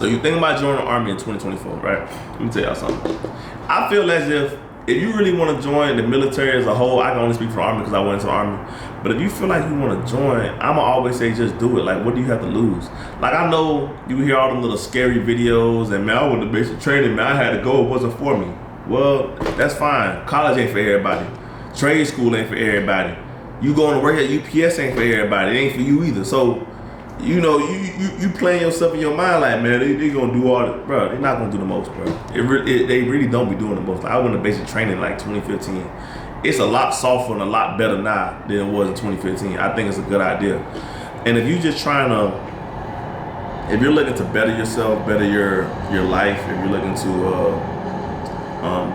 So you think about joining the Army in 2024, right? Let me tell y'all something. I feel as if you really want to join the military as a whole, I can only speak for the Army because I went into the Army. But if you feel like you want to join, I'ma always say just do it. Like, what do you have to lose? Like, I know you hear all them little scary videos and man, I went to basic training, man, I had to go, it wasn't for me. Well, that's fine. College ain't for everybody. Trade school ain't for everybody. You going to work at UPS ain't for everybody. It ain't for you either. So, you know, you playing yourself in your mind like, man, they gonna do all the, bro, they're not gonna do the most, bro. They really don't be doing the most. Like, I went to basic training in like 2015. It's a lot softer and a lot better now than it was in 2015. I think it's a good idea. And if you just trying to, if you're looking to better yourself, better your life, if you're looking to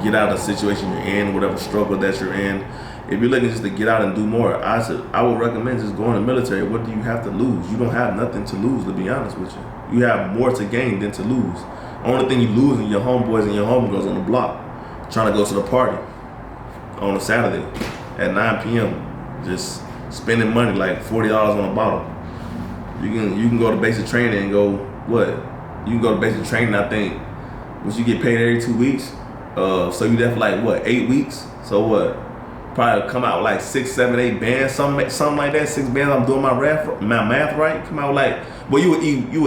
get out of the situation you're in, whatever struggle that you're in, if you're looking just to get out and do more, I would recommend just going to the military. What do you have to lose? You don't have nothing to lose, to be honest with you. You have more to gain than to lose. Only thing you lose is your homeboys and your homegirls on the block trying to go to the party on a Saturday at 9 p.m. just spending money like $40 on a bottle. You can go to basic training and go, what? You can go to basic training, I think, once you get paid every 2 weeks. So you there for like, what, 8 weeks? So what? Probably come out with like 6, 7, 8 bands, something like that. 6 bands. I'm doing my math right. Come out with like, well, you would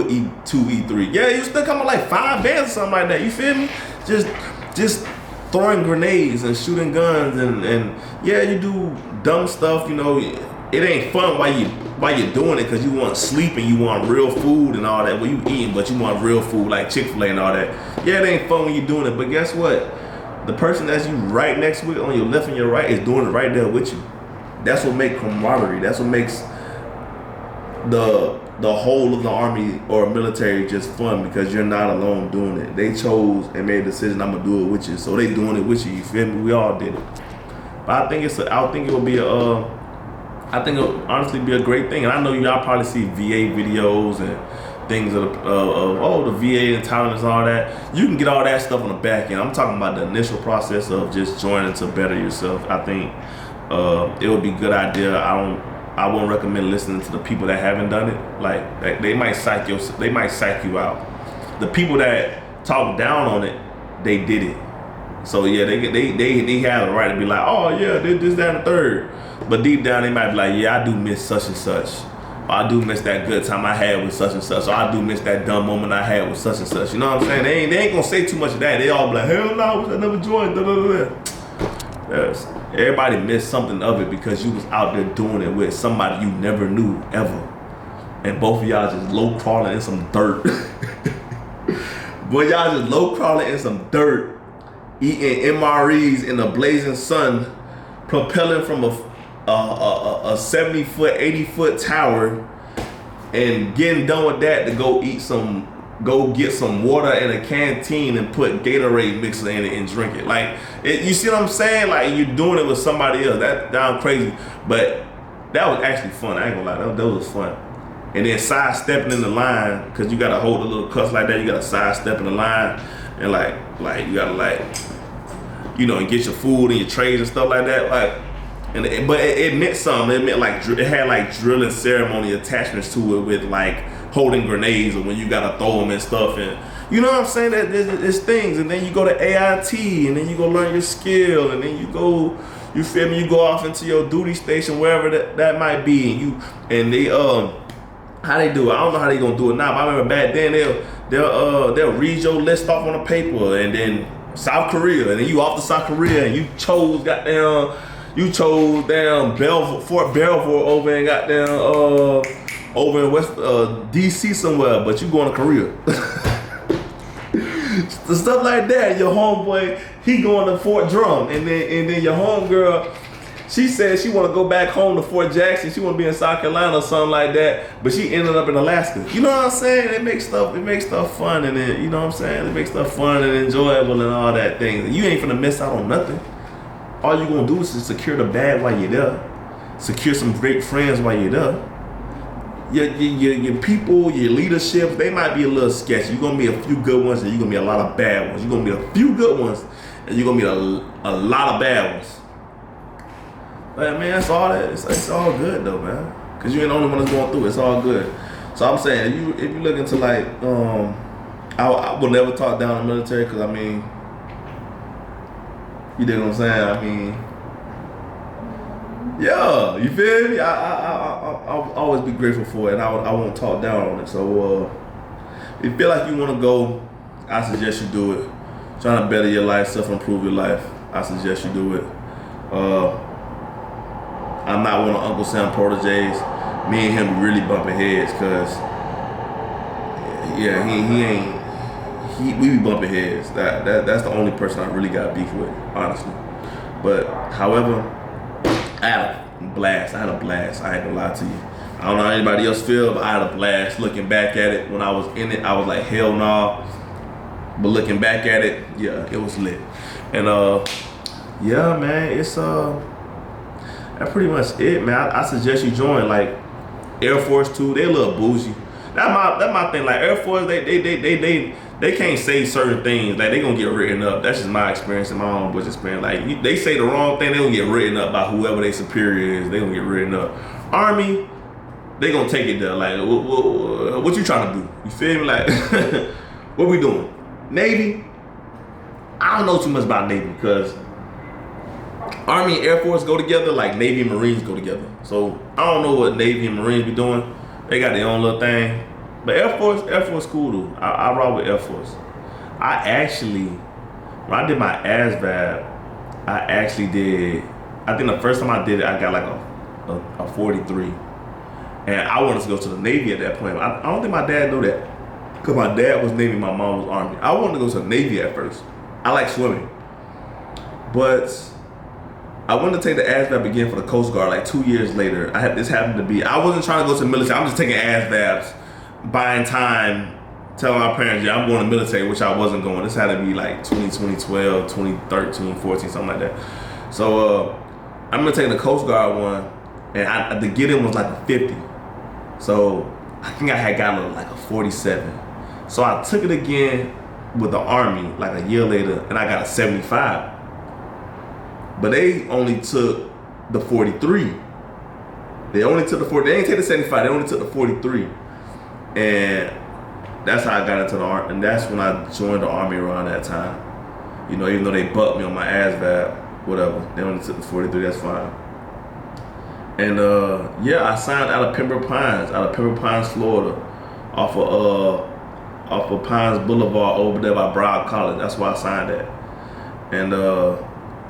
eat 2, eat 3. Yeah, you still come out like 5 bands or something like that. You feel me? Just throwing grenades and shooting guns and yeah, you do dumb stuff. You know, it ain't fun while you're doing it because you want sleep and you want real food and all that. Well, you eating, but you want real food like Chick-fil-A and all that. Yeah, it ain't fun when you're doing it. But guess what? The person that's you right next to it, on your left and your right, is doing it right there with you. That's what makes camaraderie. That's what makes the whole of the Army or military just fun because you're not alone doing it. They chose and made a decision, I'm gonna do it with you. So they doing it with you. You feel me? We all did it. But I think it'll honestly be a great thing. And I know y'all probably see VA videos and things of the VA entitlements and all that. You can get all that stuff on the back end. I'm talking about the initial process of just joining to better yourself. I think it would be a good idea. I wouldn't recommend listening to the people that haven't done it. Like they might psych you out. The people that talk down on it, they did it. So yeah, they have the right to be like, oh yeah, this, that, and the third. But deep down they might be like, yeah, I do miss such and such. Or I do miss that good time I had with such and such. Or I do miss that dumb moment I had with such and such. You know what I'm saying? They ain't gonna say too much of that. They all be like, hell no, I wish I never joined. Yes. Everybody missed something of it because you was out there doing it with somebody you never knew ever. And both of y'all just low crawling in some dirt. Boy, y'all just low crawling in some dirt, eating MREs in the blazing sun, propelling from a 70-foot, 80-foot tower, and getting done with that to go get some water in a canteen and put Gatorade mixer in it and drink it. Like, you see what I'm saying? Like, you're doing it with somebody else. That sounds crazy, but that was actually fun. I ain't gonna lie, that was fun. And then sidestepping in the line, because you gotta hold a little cuss like that. You gotta sidestep in the line, and like you gotta and get your food and your trays and stuff like that. But it meant something. It meant it had like drilling ceremony attachments to it with like holding grenades or when you gotta throw them and stuff, and you know what I'm saying? That there's things, and then you go to AIT, and then you go learn your skill, and then you go, you feel me? You go off into your duty station wherever that might be, and they how they do it? I don't know how they gonna do it now, but I remember back then they'll read your list off on a paper, and then South Korea, and then you off to South Korea, and you chose Fort Belvoir over in over in West DC somewhere, but you going to Korea. The stuff like that. Your homeboy, he going to Fort Drum, and then your homegirl, she said she want to go back home to Fort Jackson. She want to be in South Carolina or something like that, but she ended up in Alaska. You know what I'm saying? It makes stuff fun, and then, you know what I'm saying? It makes stuff fun and enjoyable and all that thing. You ain't finna miss out on nothing. All you gonna do is just secure the bag while you're there. Secure some great friends while you're there. Your people, your leadership, they might be a little sketchy. You're gonna be a few good ones, and you're gonna be a lot of bad ones. You're gonna be a few good ones, and you're gonna be a lot of bad ones. But man, it's all good though, man. Cause you ain't the only one that's going through it. It's all good. So I'm saying, if you looking to I will never talk down the military because I mean, you dig what I'm saying? I mean, yeah, you feel me? I'll always be grateful for it, and I won't talk down on it. So if you feel like you want to go, I suggest you do it. Trying to better your life, self-improve your life, I suggest you do it. I'm not one of Uncle Sam proteges. Me and him really bumping heads, cause yeah, we be bumping heads. That's the only person I really got beef with, honestly. But however, I had a blast. I ain't gonna lie to you. I don't know how anybody else feel, but I had a blast. Looking back at it, when I was in it, I was like, hell no. But looking back at it, yeah, it was lit. And yeah, man, it's that's pretty much it, man. I suggest you join. Like Air Force too, they a little bougie. That's my thing. Like Air Force, they can't say certain things. Like they gonna get written up. That's just my experience and my own bush experience. Like they say the wrong thing, they gonna get written up by whoever their superior is. They gonna get written up. Army, they gonna take it there. Like what you trying to do? You feel me? Like what we doing? Navy, I don't know too much about Navy because Army and Air Force go together like Navy and Marines go together. So I don't know what Navy and Marines be doing. They got their own little thing. But Air Force cool though. I rock with Air Force. I actually, when I did my ASVAB, I think the first time I did it, I got like a 43. And I wanted to go to the Navy at that point. I don't think my dad knew that. Because my dad was Navy, my mom was Army. I wanted to go to the Navy at first. I like swimming. But I wanted to take the ASVAB again for the Coast Guard like 2 years later. This happened to be, I wasn't trying to go to the military. I'm just taking ASVABs, buying time, telling my parents, yeah, I'm going to the military, which I wasn't going. This had to be like 2012, 2013, 14, something like that. So I'm going to take the Coast Guard one, and the get in was like a 50. So I think I had got like a 47. So I took it again with the Army like a year later, and I got a 75. But they only took the 43. They only took the 40. They didn't take the 75. They only took the 43. And that's how I got into the Army. And that's when I joined the Army around that time. You know, even though they bucked me on my ASVAB, whatever. They only took the 43. That's fine. And yeah, I signed out of Pembroke Pines, Florida, off of Pines Boulevard over there by Broward College. That's where I signed at. And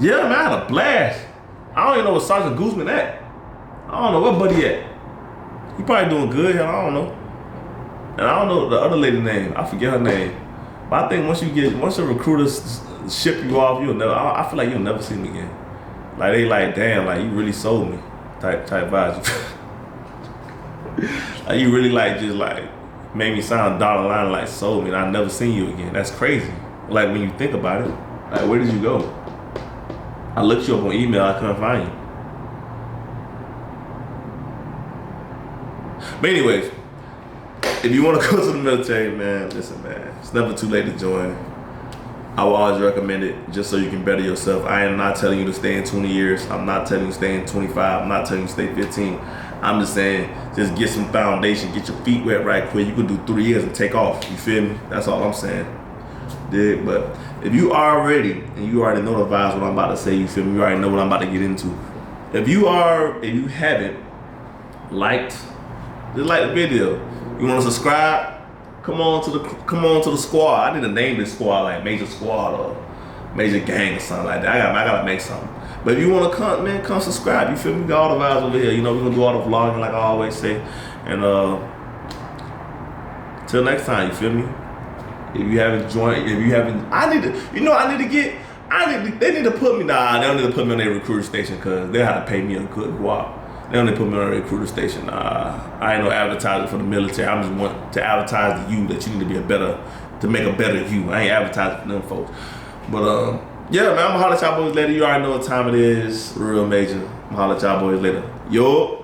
yeah, man, I had a blast. I don't even know where Sergeant Guzman at. I don't know where Buddy at. He probably doing good. I don't know. And I don't know the other lady name. I forget her name. But I think once your recruiters ship you off, I feel like you'll never see me again. Like they like, damn, like you really sold me. Type vibes. Like you really like just like made me sound dollar line like sold me and I never seen you again. That's crazy. Like when you think about it, like where did you go? I looked you up on email, I couldn't find you. But anyways, if you want to go to the military, man, listen, man, it's never too late to join. I will always recommend it just so you can better yourself. I am not telling you to stay in 20 years. I'm not telling you to stay in 25. I'm not telling you to stay 15. I'm just saying, just get some foundation, get your feet wet right quick. You can do 3 years and take off. You feel me? That's all I'm saying. Dig? But if you are ready and you already know the vibes what I'm about to say, you feel me? You already know what I'm about to get into. If you haven't liked, just like the video. You want to subscribe? Come on to the squad. I need to name this squad like Major Squad or Major Gang or something like that. I gotta make something. But if you want to come, man, come subscribe. You feel me? We got all the vibes over here. You know, we're gonna do all the vlogging like I always say. And till next time, you feel me? If you haven't joined, they need to put me, they don't need to put me on their recruiter station because they have to pay me a good guap. They only put me on a recruiter station. I ain't no advertiser for the military. I just want to advertise to you that you need to make a better you. I ain't advertising for them folks. But yeah, man, I'm gonna holler at y'all boys later. You already know what time it is. Real major. I'm gonna holler at y'all boys later. Yo.